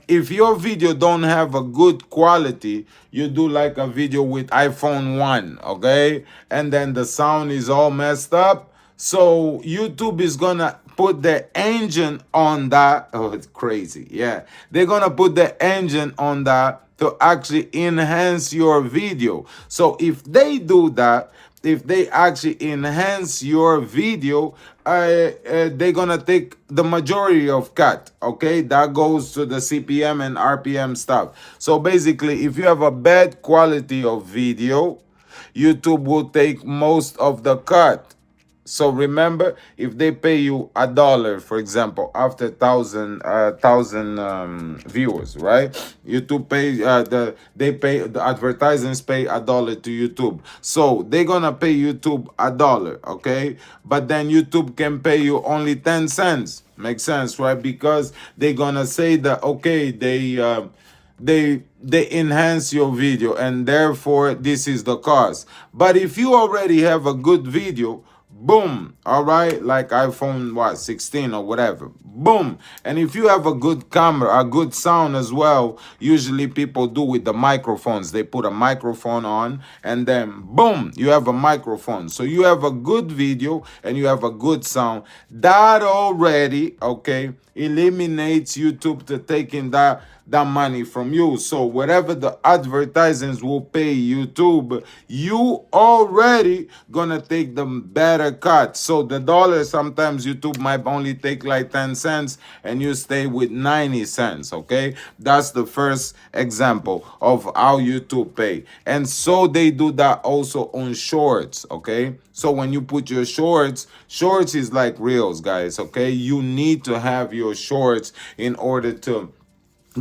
If your video don't have a good quality, you do like a video with iPhone 1, okay, and then the sound is all messed up, so YouTube is gonna put the engine on that. Oh, it's crazy. Yeah, they're gonna put the engine on that to actually enhance your video. So if they do that, if they actually enhance your video, they're gonna take the majority of cut. Okay, that goes to the CPM and RPM stuff. So basically, if you have a bad quality of video, YouTube will take most of the cut. So remember, if they pay you $1, for example, after thousand viewers, right? YouTube pay the advertisers pay $1 to YouTube. So they're gonna pay YouTube $1, okay? But then YouTube can pay you only 10 cents. Makes sense, right? Because they're gonna say that okay, they enhance your video and therefore this is the cost. But if you already have a good video, boom, all right, like iPhone 16 or whatever, boom. And if you have a good camera, a good sound as well, usually people do with the microphones. They put a microphone on and then boom, you have a microphone. So you have a good video and you have a good sound. That already, okay, eliminates YouTube to taking that money from you. So whatever the advertisers will pay YouTube, you already gonna take the better cut. So the dollar, sometimes YouTube might only take like 10 cents and you stay with 90 cents. Okay, that's the first example of how YouTube pay. And so they do that also on shorts. Okay, so when you put your shorts is like reels, guys. Okay, you need to have your shorts in order to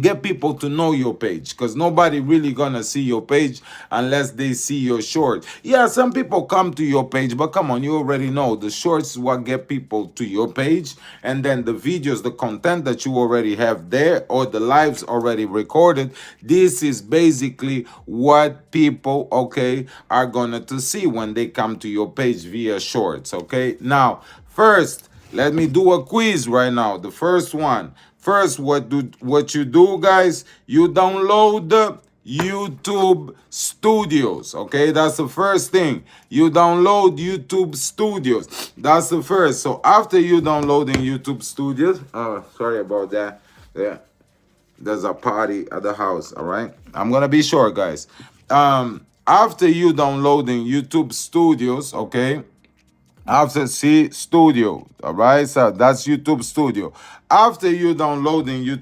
get people to know your page, because nobody really gonna see your page unless they see your short. Yeah, some people come to your page, but come on, you already know the shorts is what get people to your page, and then the videos, the content that you already have there, or the lives already recorded, this is basically what people, okay, are gonna to see when they come to your page via shorts. Okay, now first let me do a quiz right now. The first one. First, what you do, guys? You download the YouTube Studios. Okay, that's the first thing. You download YouTube Studios. That's the first. So after you downloading YouTube Studios, oh, sorry about that. Yeah, there's a party at the house. All right, I'm gonna be short, guys. After you downloading YouTube Studios, okay. After see Studio, all right, so that's YouTube Studio. After you downloading YouTube